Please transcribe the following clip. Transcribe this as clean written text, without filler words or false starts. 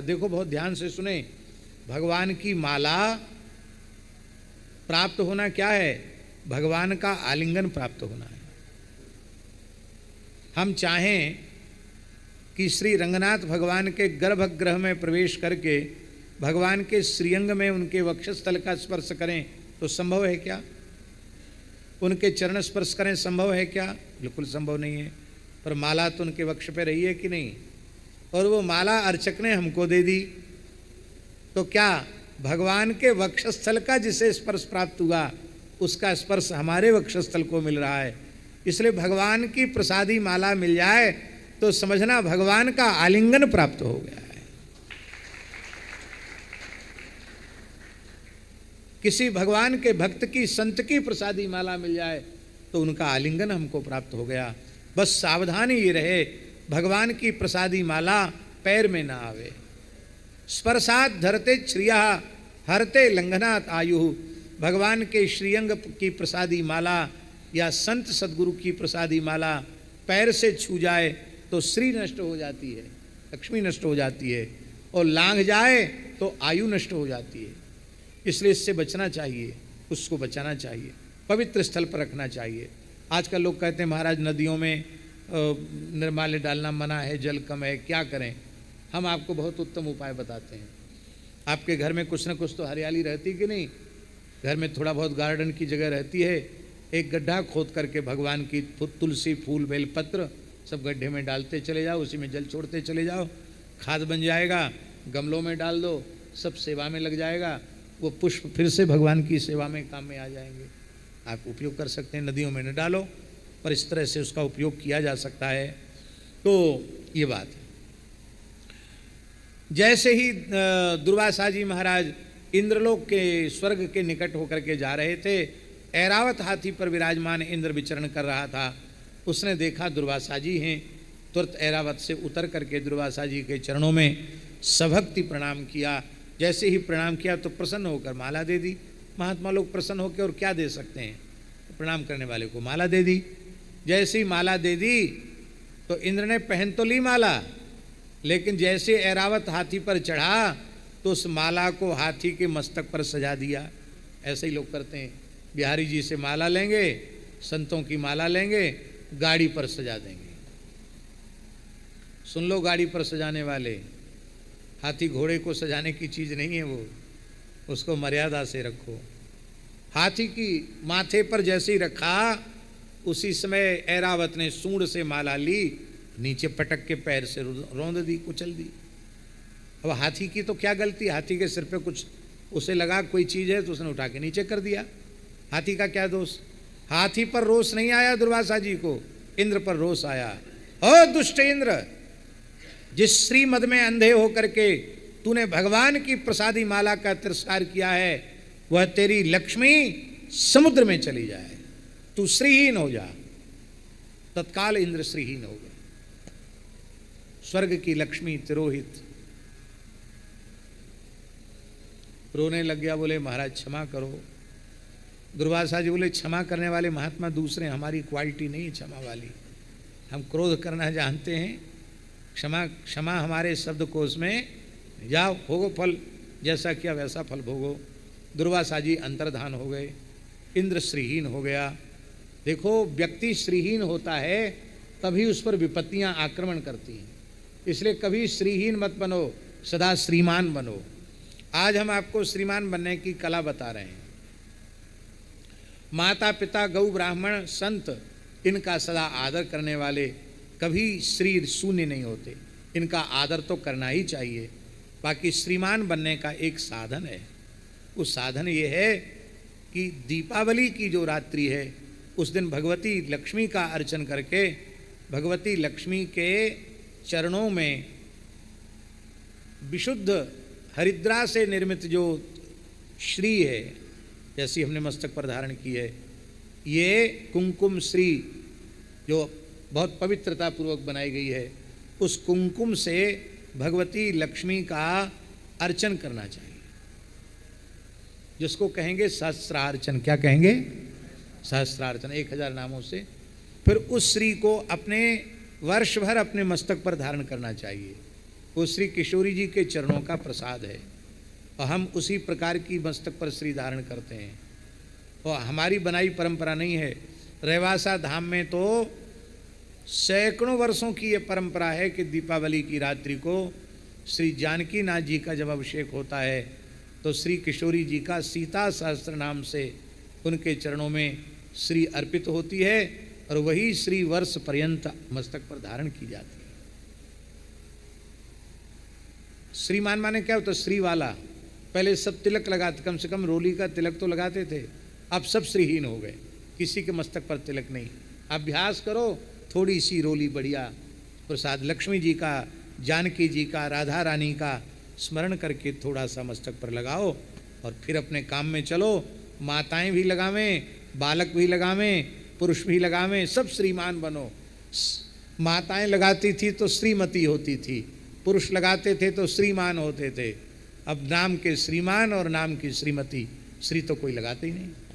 देखो बहुत ध्यान से सुने, भगवान की माला प्राप्त होना क्या है? भगवान का आलिंगन प्राप्त होना है। हम चाहें कि श्री रंगनाथ भगवान के गर्भगृह में प्रवेश करके भगवान के श्रीअंग में उनके वक्षस्थल का स्पर्श करें तो संभव है क्या? उनके चरण स्पर्श करें संभव है क्या? बिल्कुल संभव नहीं है। पर माला तो उनके वक्ष पे रही है कि नहीं? और वो माला अर्चक ने हमको दे दी, तो क्या भगवान के वक्षस्थल का जिसे स्पर्श प्राप्त हुआ उसका स्पर्श हमारे वक्षस्थल को मिल रहा है। इसलिए भगवान की प्रसादी माला मिल जाए तो समझना भगवान का आलिंगन प्राप्त हो गया है। किसी भगवान के भक्त की, संत की प्रसादी माला मिल जाए तो उनका आलिंगन हमको प्राप्त हो गया। बस सावधानी ये रहे, भगवान की प्रसादी माला पैर में ना आवे। स्पर्शात धरते श्रिया हरते लंघनात आयु। भगवान के श्रीअंग की प्रसादी माला या संत सदगुरु की प्रसादी माला पैर से छू जाए तो श्री नष्ट हो जाती है, लक्ष्मी नष्ट हो जाती है, और लांघ जाए तो आयु नष्ट हो जाती है। इसलिए इससे बचना चाहिए, उसको बचाना चाहिए, पवित्र स्थल पर रखना चाहिए। आजकल लोग कहते हैं महाराज नदियों में निर्माल्य डालना मना है, जल कम है, क्या करें? हम आपको बहुत उत्तम उपाय बताते हैं। आपके घर में कुछ न कुछ तो हरियाली रहती कि नहीं? घर में थोड़ा बहुत गार्डन की जगह रहती है, एक गड्ढा खोद करके भगवान की तुलसी, फूल, बेल पत्र सब गड्ढे में डालते चले जाओ, उसी में जल छोड़ते चले जाओ, खाद बन जाएगा। गमलों में डाल दो, सब सेवा में लग जाएगा। वो पुष्प फिर से भगवान की सेवा में काम में आ जाएंगे। आप उपयोग कर सकते हैं, नदियों में न डालो, पर इस तरह से उसका उपयोग किया जा सकता है। तो ये बात है। जैसे ही दुर्वासा जी महाराज इंद्रलोक के स्वर्ग के निकट होकर के जा रहे थे, ऐरावत हाथी पर विराजमान इंद्र विचरण कर रहा था। उसने देखा दुर्वासा जी हैं, तुरंत ऐरावत से उतर करके दुर्वासा जी के चरणों में सभक्ति प्रणाम किया। जैसे ही प्रणाम किया तो प्रसन्न होकर माला दे दी। महात्मा लोग प्रसन्न होकर और क्या दे सकते हैं? प्रणाम करने वाले को माला दे दी। जैसे ही माला दे दी तो इंद्र ने पहन तो ली माला, लेकिन जैसे ऐरावत हाथी पर चढ़ा तो उस माला को हाथी के मस्तक पर सजा दिया। ऐसे ही लोग करते हैं, बिहारी जी से माला लेंगे, संतों की माला लेंगे, गाड़ी पर सजा देंगे। सुन लो, गाड़ी पर सजाने वाले, हाथी घोड़े को सजाने की चीज़ नहीं है वो, उसको मर्यादा से रखो। हाथी की माथे पर जैसे ही रखा, उसी समय ऐरावत ने सूंड से माला ली, नीचे पटक के पैर से रौंद दी, कुचल दी। अब हाथी की तो क्या गलती? हाथी के सिर पे कुछ उसे लगा कोई चीज़ है तो उसने उठा के नीचे कर दिया। हाथी का क्या दोष? हाथी पर रोष नहीं आया दुर्वासा जी को, इंद्र पर रोष आया। ओ दुष्ट इंद्र, जिस श्री मद में अंधे होकर के तूने भगवान की प्रसादी माला का तिरस्कार किया है, वह तेरी लक्ष्मी समुद्र में चली जाए, तू श्रीहीन हो जा। तत्काल इंद्र श्रीहीन हो गए। स्वर्ग की लक्ष्मी तिरोहित। रोने लग गया, बोले महाराज क्षमा करो। दुर्वासा जी बोले क्षमा करने वाले महात्मा दूसरे, हमारी क्वालिटी नहीं क्षमा वाली। हम क्रोध करना जानते हैं, क्षमा क्षमा हमारे शब्दकोश में। जाओ भोगो फल, जैसा किया वैसा फल भोगो। दुर्वासा जी अंतर्धान हो गए, इंद्र श्रीहीन हो गया। देखो, व्यक्ति श्रीहीन होता है तभी उस पर विपत्तियां आक्रमण करती हैं। इसलिए कभी श्रीहीन मत बनो, सदा श्रीमान बनो। आज हम आपको श्रीमान बनने की कला बता रहे हैं। माता पिता, गौ ब्राह्मण, संत, इनका सदा आदर करने वाले कभी श्री शून्य नहीं होते। इनका आदर तो करना ही चाहिए। बाकी श्रीमान बनने का एक साधन है। उस साधन ये है कि दीपावली की जो रात्रि है, उस दिन भगवती लक्ष्मी का अर्चन करके भगवती लक्ष्मी के चरणों में विशुद्ध हरिद्रा से निर्मित जो श्री है, जैसी हमने मस्तक पर धारण की है, ये कुमकुम श्री जो बहुत पवित्रता पूर्वक बनाई गई है, उस कुमकुम से भगवती लक्ष्मी का अर्चन करना चाहिए, जिसको कहेंगे सहस्त्रार्चन। क्या कहेंगे? सहस्त्रार्चन, 1000 नामों से। फिर उस श्री को अपने वर्ष भर अपने मस्तक पर धारण करना चाहिए। वो श्री किशोरी जी के चरणों का प्रसाद है और हम उसी प्रकार की मस्तक पर श्री धारण करते हैं। और हमारी बनाई परंपरा नहीं है। रेवासा धाम में तो सैकड़ों वर्षों की ये परंपरा है कि दीपावली की रात्रि को श्री जानकी नाथ जी का जब अभिषेक होता है तो श्री किशोरी जी का सीता सहस्त्र नाम से उनके चरणों में श्री अर्पित होती है और वही श्री वर्ष पर्यंत मस्तक पर धारण की जाती है। श्रीमान माने क्या होता? श्री वाला। पहले सब तिलक लगाते, कम से कम रोली का तिलक तो लगाते थे, अब सब श्रीहीन हो गए, किसी के मस्तक पर तिलक नहीं। अभ्यास करो, थोड़ी सी रोली बढ़िया प्रसाद लक्ष्मी जी का, जानकी जी का, राधा रानी का स्मरण करके थोड़ा सा मस्तक पर लगाओ और फिर अपने काम में चलो। माताएं भी लगावें, बालक भी लगावें, पुरुष भी लगावें, सब श्रीमान बनो। माताएं लगाती थी तो श्रीमती होती थी, पुरुष लगाते थे तो श्रीमान होते थे। अब नाम के श्रीमान और नाम की श्रीमती, श्री तो कोई लगाते ही नहीं।